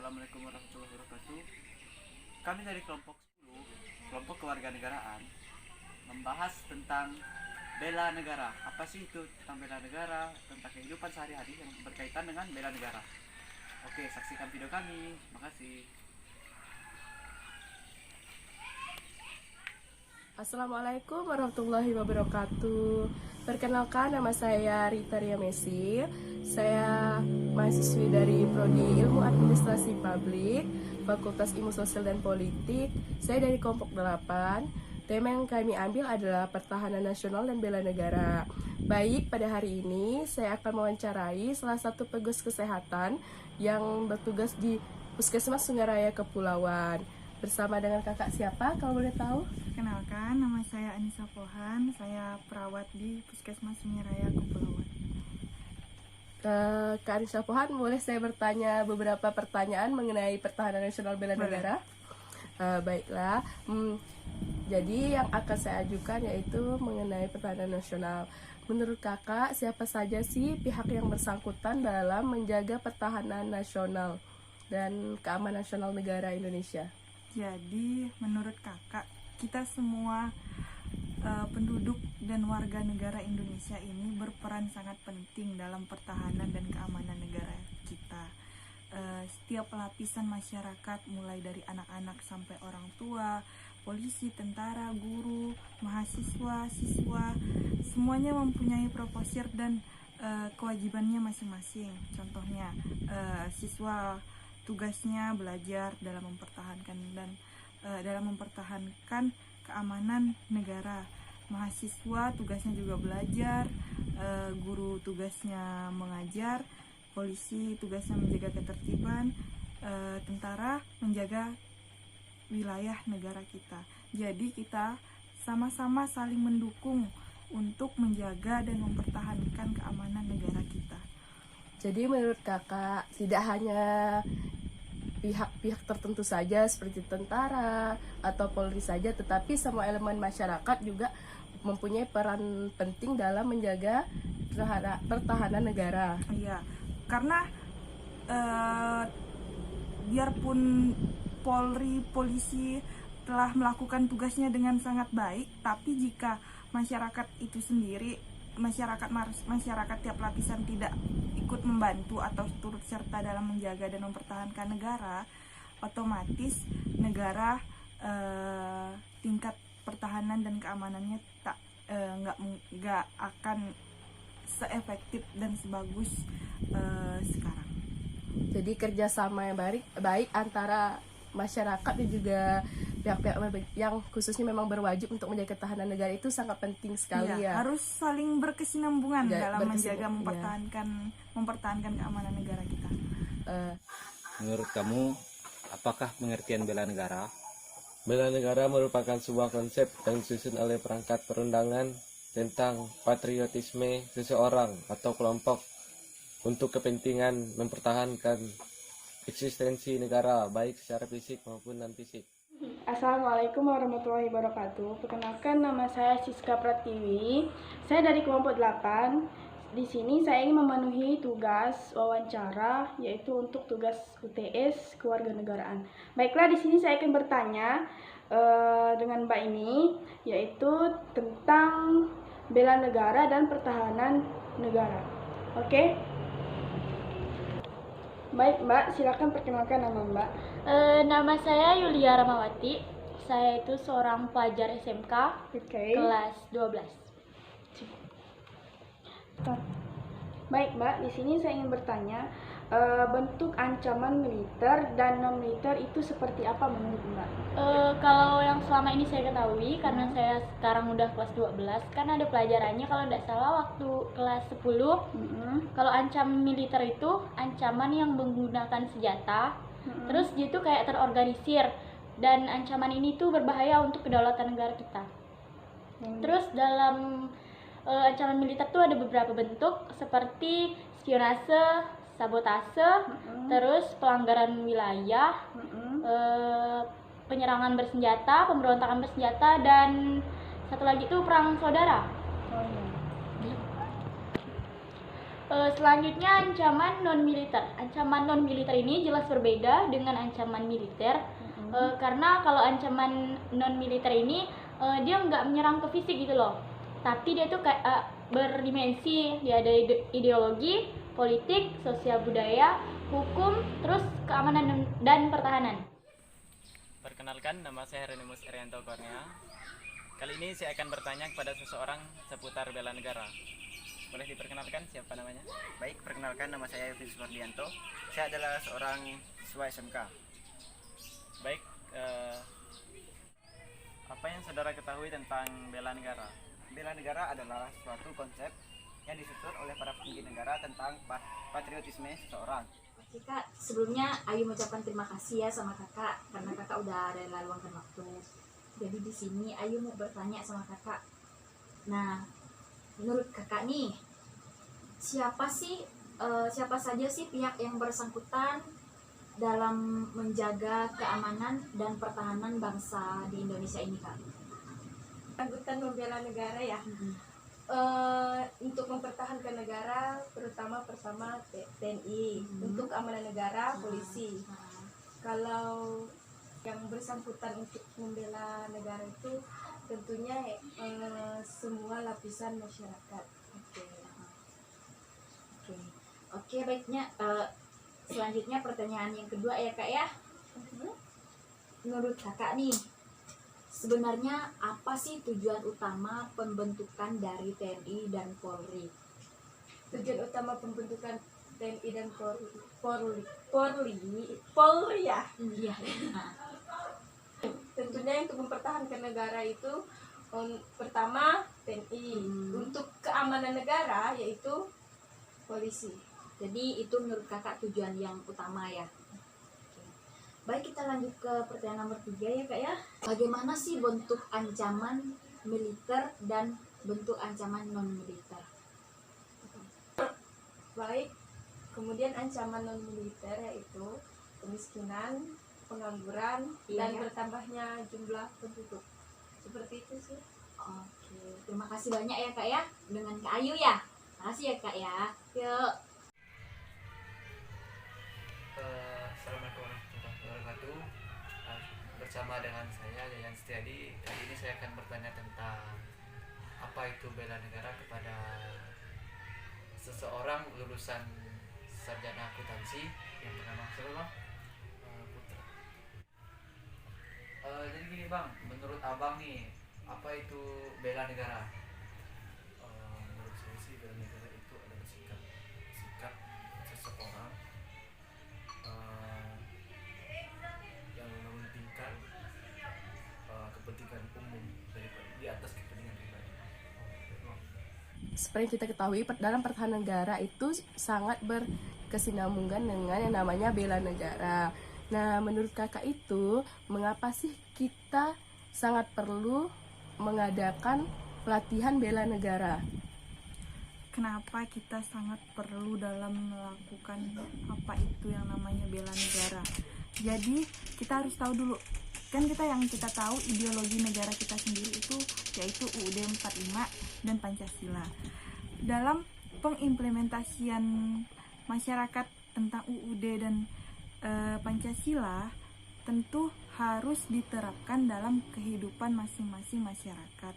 Assalamualaikum warahmatullahi wabarakatuh. Kami dari kelompok 10, kelompok kewarganegaraan, membahas tentang bela negara. Apa sih itu tentang bela negara, tentang kehidupan sehari-hari yang berkaitan dengan bela negara. Oke, saksikan video kami. Makasih. Assalamualaikum warahmatullahi wabarakatuh. Perkenalkan, nama saya Rita Ria Messi. Saya mahasiswi dari Prodi Ilmu Administrasi Publik, Fakultas Ilmu Sosial dan Politik. Saya dari kelompok 8. Tema yang kami ambil adalah pertahanan nasional dan bela negara. Baik, pada hari ini saya akan mewawancarai salah satu petugas kesehatan yang bertugas di Puskesmas Sungai Raya Kepulauan. Bersama dengan kakak siapa kalau boleh tahu? Kenalkan, nama saya Anissa Pohan, saya perawat di Puskesmas Sungai Raya Kepulauan. Kak Anissa Pohan, boleh saya bertanya beberapa pertanyaan mengenai pertahanan nasional bela negara? Baiklah, jadi yang akan saya ajukan yaitu mengenai pertahanan nasional. Menurut kakak, siapa saja sih pihak yang bersangkutan dalam menjaga pertahanan nasional dan keamanan nasional negara Indonesia? Jadi, menurut kakak, kita semua penduduk dan warga negara Indonesia ini berperan sangat penting dalam pertahanan dan keamanan negara kita. Setiap lapisan masyarakat, mulai dari anak-anak sampai orang tua, polisi, tentara, guru, mahasiswa, siswa, semuanya mempunyai proposir dan kewajibannya masing-masing. Contohnya, siswa tugasnya belajar dalam mempertahankan keamanan negara. Mahasiswa tugasnya juga belajar, guru tugasnya mengajar, polisi tugasnya menjaga ketertiban, tentara menjaga wilayah negara kita. Jadi kita sama-sama saling mendukung untuk menjaga dan mempertahankan keamanan negara kita. Jadi menurut kakak, tidak hanya pihak-pihak tertentu saja seperti tentara atau Polri saja, tetapi semua elemen masyarakat juga mempunyai peran penting dalam menjaga pertahanan negara. Iya, karena biarpun Polri, polisi telah melakukan tugasnya dengan sangat baik, tapi jika masyarakat itu sendiri, masyarakat tiap lapisan tidak ikut membantu atau turut serta dalam menjaga dan mempertahankan negara, otomatis negara tingkat pertahanan dan keamanannya nggak akan seefektif dan sebagus sekarang. Jadi kerjasama yang baik antara masyarakat dan juga pihak-pihak yang khususnya memang berwajib untuk menjaga ketahanan negara itu sangat penting sekali ya. Harus saling berkesinambungan dalam menjaga mempertahankan keamanan negara kita. Menurut kamu, apakah pengertian bela negara? Bela negara merupakan sebuah konsep yang disusun oleh perangkat perundangan tentang patriotisme seseorang atau kelompok untuk kepentingan mempertahankan eksistensi negara baik secara fisik maupun non-fisik. Assalamualaikum warahmatullahi wabarakatuh. Perkenalkan, nama saya Siska Pratiwi. Saya dari kelompok 8. Di sini saya ingin memenuhi tugas wawancara, yaitu untuk tugas UTS kewarganegaraan. Baiklah, di sini saya akan bertanya dengan Mbak ini, yaitu tentang bela negara dan pertahanan negara. Oke? Baik Mbak, silakan perkenalkan nama Mbak. Nama saya Yulia Ramawati. Saya itu seorang pelajar SMK kelas 12. Baik Mbak, di sini saya ingin bertanya, bentuk ancaman militer dan non militer itu seperti apa menurut Mbak? Kalau yang selama ini saya ketahui, karena saya sekarang udah kelas 12, kan ada pelajarannya kalau tidak salah waktu kelas 10. Kalau ancaman militer itu ancaman yang menggunakan senjata, terus dia itu kayak terorganisir, dan ancaman ini tuh berbahaya untuk kedaulatan negara kita. Terus dalam ancaman militer tuh ada beberapa bentuk seperti spionase, sabotase, terus pelanggaran wilayah, penyerangan bersenjata, pemberontakan bersenjata, dan satu lagi tuh perang saudara. Selanjutnya ancaman non militer. Ancaman non militer ini jelas berbeda dengan ancaman militer. Karena kalau ancaman non militer ini dia nggak menyerang ke fisik gitu loh, tapi dia tuh kayak berdimensi. Dia ada ideologi, politik, sosial budaya, hukum, terus keamanan dan pertahanan. Perkenalkan, nama saya Renimus Erianto Kornea. Kali ini saya akan bertanya kepada seseorang seputar bela negara. Boleh diperkenalkan siapa namanya? Baik, perkenalkan, nama saya Yofis Mardianto. Saya adalah seorang siswa SMK. Baik, apa yang saudara ketahui tentang bela negara? Bela negara adalah suatu konsep yang disusun oleh para petinggi negara tentang patriotisme seseorang. Oke Kak, sebelumnya Ayu mengucapkan terima kasih ya sama Kakak karena Kakak udah rela luangkan waktu. Jadi di sini Ayu mau bertanya sama Kakak. Nah, menurut Kakak nih, siapa saja sih pihak yang bersangkutan dalam menjaga keamanan dan pertahanan bangsa di Indonesia ini, Kak? Angkutan membela negara ya. Untuk mempertahankan negara, terutama pertama TNI. Untuk keamanan negara, polisi. Kalau yang bersangkutan untuk membela negara itu tentunya semua lapisan masyarakat. Oke, baiknya selanjutnya pertanyaan yang kedua ya Kak ya. Menurut Kakak nih, sebenarnya apa sih tujuan utama pembentukan dari TNI dan Polri? Tujuan utama pembentukan TNI dan Polri ya. Iya. Tentunya untuk mempertahankan negara itu pertama TNI, untuk keamanan negara yaitu polisi. Jadi itu menurut Kakak tujuan yang utama ya. Baik, kita lanjut ke pertanyaan nomor 3 ya Kak ya. Bagaimana sih bentuk ancaman militer dan bentuk ancaman non militer? Baik, kemudian ancaman non militer yaitu kemiskinan, pengangguran, dan bertambahnya jumlah penduduk. Seperti itu sih. Oke, terima kasih banyak ya Kak ya. Dengan Kak Ayu ya. Makasih ya Kak ya. Yuk. Assalamualaikum warahmatullahi wabarakatuh. Bersama dengan saya Yayan Setiadi. Kali ini saya akan bertanya tentang apa itu bela negara kepada seseorang lulusan sarjana akuntansi yang bernama siapa Bang? Putra. Jadi gini Bang, menurut Abang nih, apa itu bela negara? Menurut saya sih bela negara itu adalah sikap seseorang yang mementingkan kepentingan umum di atas kepentingan pribadi. Seperti yang kita ketahui, dalam pertahanan negara itu sangat berkesinambungan dengan yang namanya bela negara. Nah, menurut Kakak itu, mengapa sih kita sangat perlu mengadakan pelatihan bela negara? Kenapa kita sangat perlu dalam melakukan apa itu yang namanya bela negara? Jadi kita harus tahu dulu, kan kita tahu ideologi negara kita sendiri itu yaitu UUD 45 dan Pancasila. Dalam pengimplementasian masyarakat tentang UUD dan Pancasila tentu harus diterapkan dalam kehidupan masing-masing masyarakat.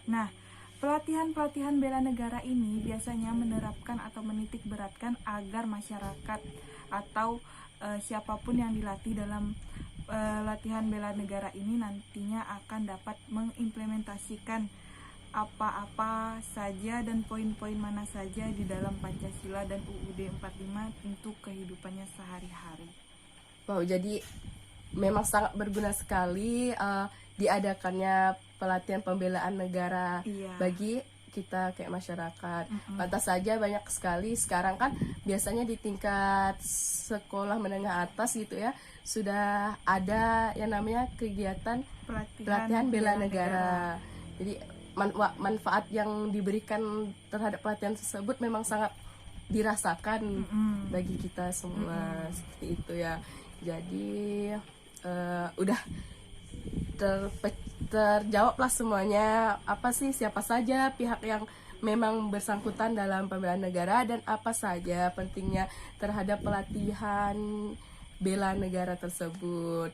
Nah, pelatihan-pelatihan bela negara ini biasanya menerapkan atau menitik beratkan agar masyarakat atau siapapun yang dilatih dalam latihan bela negara ini nantinya akan dapat mengimplementasikan apa-apa saja dan poin-poin mana saja di dalam Pancasila dan UUD 45 untuk kehidupannya sehari-hari. Wow, jadi memang sangat berguna sekali diadakannya pelatihan pembelaan negara bagi kita kayak masyarakat. Pantas saja banyak sekali sekarang kan biasanya di tingkat sekolah menengah atas gitu ya sudah ada yang namanya kegiatan pelatihan bela negara. Jadi manfaat yang diberikan terhadap pelatihan tersebut memang sangat dirasakan bagi kita semua seperti itu ya. Jadi udah terjawablah semuanya, apa sih siapa saja pihak yang memang bersangkutan dalam pembelaan negara dan apa saja pentingnya terhadap pelatihan bela negara tersebut.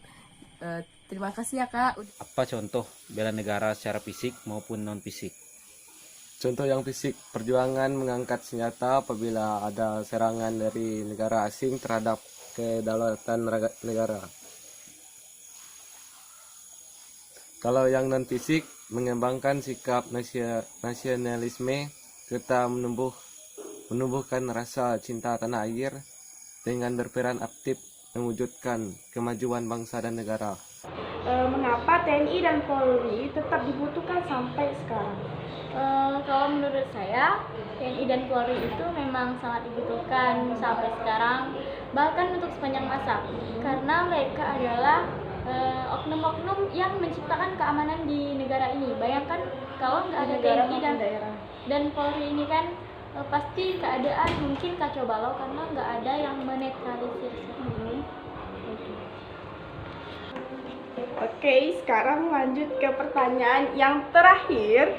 Terima kasih ya Kak. Apa contoh bela negara secara fisik maupun non fisik? Contoh yang fisik, perjuangan mengangkat senjata apabila ada serangan dari negara asing terhadap kedaulatan negara. Kalau yang non fisik, mengembangkan sikap nasionalisme serta menumbuhkan rasa cinta tanah air dengan berperan aktif mewujudkan kemajuan bangsa dan negara. Mengapa TNI dan Polri tetap dibutuhkan sampai sekarang? Kalau menurut saya, TNI dan Polri itu memang sangat dibutuhkan sampai sekarang, bahkan untuk sepanjang masa, karena mereka adalah oknum-oknum yang menciptakan keamanan di negara ini. Bayangkan kalau nggak ada TNI dan Polri ini kan pasti keadaan mungkin kacau balau karena nggak ada yang menetralisir. Oke, sekarang lanjut ke pertanyaan yang terakhir.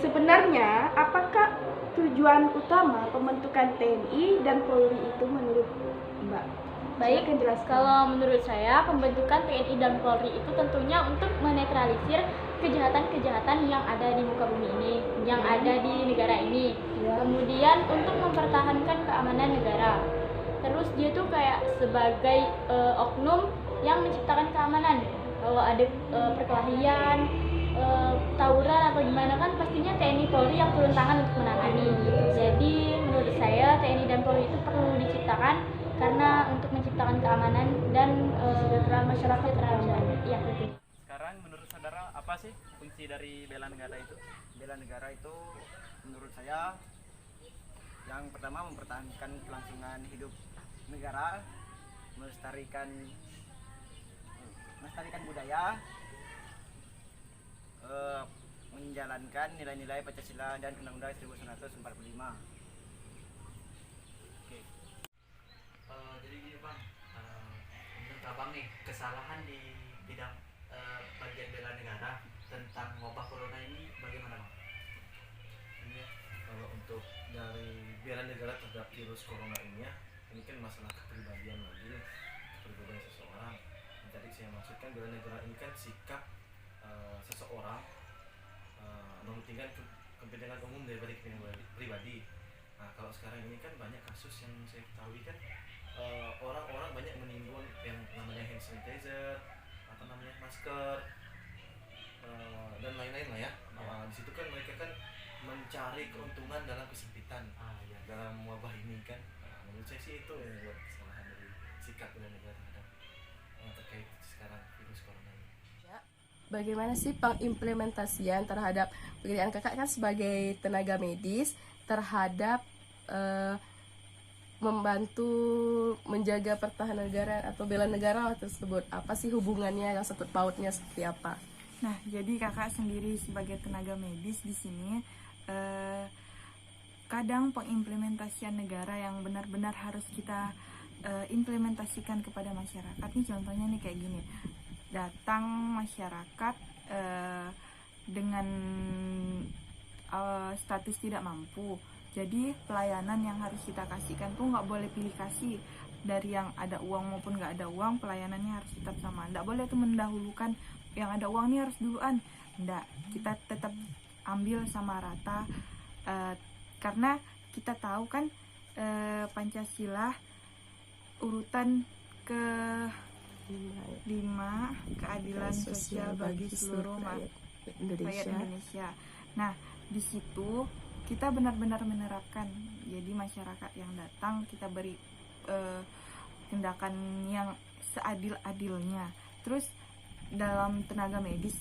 Sebenarnya, apakah tujuan utama pembentukan TNI dan Polri itu menurut Mbak? Baik, kalau menurut saya pembentukan TNI dan Polri itu tentunya untuk menetralisir kejahatan-kejahatan yang ada di muka bumi ini, yang ada di negara ini. Kemudian untuk mempertahankan keamanan negara. Terus dia tuh kayak sebagai oknum yang menciptakan keamanan. Kalau ada perkelahian, tawuran atau gimana kan pastinya TNI Polri yang turun tangan untuk menangani. Jadi menurut saya TNI dan Polri itu perlu diciptakan karena untuk menciptakan keamanan dan kesejahteraan masyarakat. Iya, betul. Sekarang menurut saudara apa sih fungsi dari bela negara itu? Bela negara itu menurut saya yang pertama mempertahankan kelangsungan hidup negara, melestarikan budaya, menjalankan nilai-nilai Pancasila dan Undang-Undang 1945. Oke. Jadi gini Bang, menurut Abang nih kesalahan di bidang bagian bela negara tentang wabah corona ini bagaimana Bang? Ini kalau untuk dari bela negara terhadap virus corona ini ya, ini kan masalah kepribadian lagi, kepribadian seseorang. Yang tadi saya maksudkan bela negara ini kan sikap seseorang mementingkan kepentingan umum daripada kepentingan pribadi. Nah kalau sekarang ini kan banyak kasus yang saya ketahui kan orang-orang banyak menimbun yang namanya hand sanitizer, apa namanya masker dan lain-lain lah ya. Di situ kan mereka kan mencari keuntungan dalam kesempitan dalam wabah ini kan. Menurut saya sih itu yang buat kesalahan dari sikap bela negara terhadap terkait sekarang virus corona ini. Bagaimana sih pengimplementasian terhadap pekerjaan Kakak kan sebagai tenaga medis terhadap membantu menjaga pertahanan negara atau bela negara tersebut? Apa sih hubungannya, yang sangkut pautnya seperti apa? Nah, jadi kakak sendiri sebagai tenaga medis di sini kadang pengimplementasian negara yang benar-benar harus kita implementasikan kepada masyarakat. Nih contohnya nih kayak gini. Datang masyarakat dengan status tidak mampu. Jadi pelayanan yang harus kita kasihkan tuh nggak boleh pilih kasih. Dari yang ada uang maupun nggak ada uang, pelayanannya harus tetap sama. Nggak boleh tuh mendahulukan yang ada uang nih harus duluan. Nggak, kita tetap ambil sama rata. Karena kita tahu kan Pancasila urutan ke 5, keadilan sosial bagi seluruh rakyat Indonesia. Nah, di situ kita benar-benar menerapkan. Jadi masyarakat yang datang kita beri tindakan yang seadil-adilnya. Terus dalam tenaga medis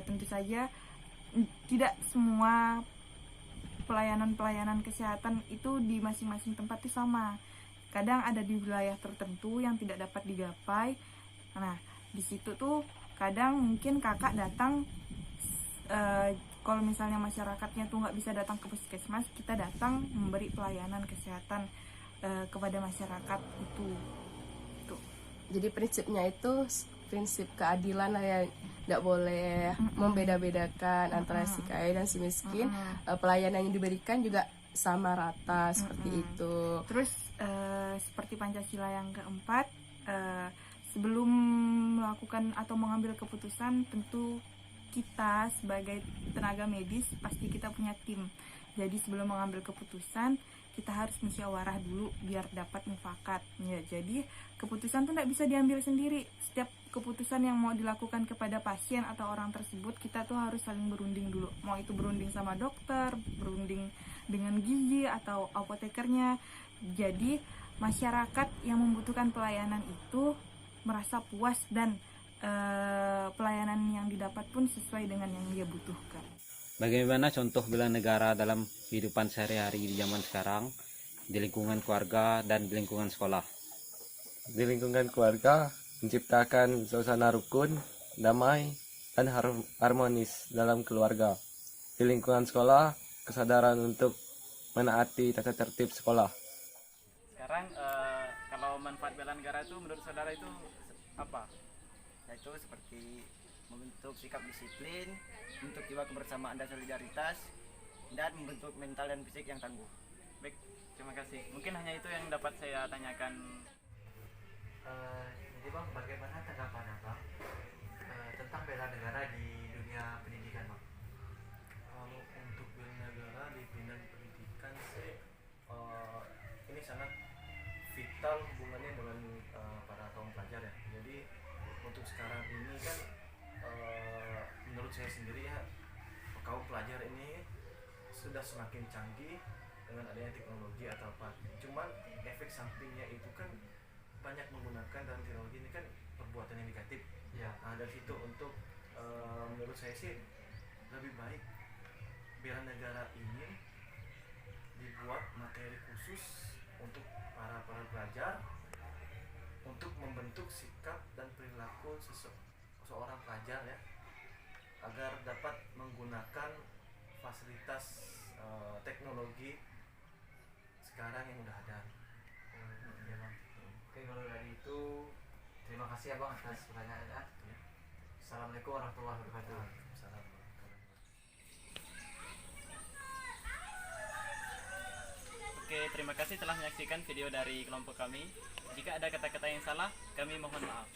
tentu saja tidak semua pelayanan-pelayanan kesehatan itu di masing-masing tempat itu sama. Kadang ada di wilayah tertentu yang tidak dapat digapai. Nah, di situ tuh kadang mungkin kakak datang kalau misalnya masyarakatnya tuh nggak bisa datang ke puskesmas, kita datang memberi pelayanan kesehatan kepada masyarakat itu. Jadi prinsipnya itu prinsip keadilan lah ya, tidak boleh membeda-bedakan antara si kaya dan si miskin. Pelayanan yang diberikan juga sama rata seperti itu. Terus seperti Pancasila yang keempat, sebelum melakukan atau mengambil keputusan, tentu kita sebagai tenaga medis pasti kita punya tim. Jadi sebelum mengambil keputusan, kita harus musyawarah dulu biar dapat mufakat. Ya, jadi keputusan itu tidak bisa diambil sendiri. Setiap keputusan yang mau dilakukan kepada pasien atau orang tersebut, kita tuh harus saling berunding dulu. Mau itu berunding sama dokter, berunding dengan gizi atau apotekernya. Jadi masyarakat yang membutuhkan pelayanan itu merasa puas dan pelayanan yang didapat pun sesuai dengan yang dia butuhkan. Bagaimana contoh bela negara dalam kehidupan sehari-hari di zaman sekarang, di lingkungan keluarga dan di lingkungan sekolah? Di lingkungan keluarga, menciptakan suasana rukun, damai, dan harmonis dalam keluarga. Di lingkungan sekolah, kesadaran untuk menaati tata tertib sekolah. Sekarang kalau manfaat bela negara itu menurut saudara itu apa? Yaitu seperti membentuk sikap disiplin, membentuk jiwa kebersamaan dan solidaritas, dan membentuk mental dan fisik yang tangguh. Baik, terima kasih. Mungkin hanya itu yang dapat saya tanyakan. Jadi Bang, bagaimana tanggapan Abang tentang bela negara di dunia pendidikan, Bang? Kalau untuk bela negara di dunia pendidikan sih ini sangat vital hubungannya dengan para kaum pelajar ya. Jadi untuk sekarang ini kan menurut saya sendiri ya, kaum pelajar ini sudah semakin canggih dengan adanya teknologi atau apa. Cuman efek sampingnya itu kan banyak menggunakan dalam teknologi ini kan perbuatan yang negatif. Ya. Nah, dari situ untuk menurut saya sih lebih baik bela negara ini dibuat materi khusus untuk para pelajar untuk membentuk sikap dan perilaku seorang pelajar ya, agar dapat menggunakan fasilitas teknologi sekarang yang udah ada. Ya, Bang. Oke, kalau dari itu terima kasih ya Bang atas pertanyaannya. Assalamualaikum warahmatullahi wabarakatuh. Salam. Oke, terima kasih telah menyaksikan video dari kelompok kami. Jika ada kata-kata yang salah, kami mohon maaf.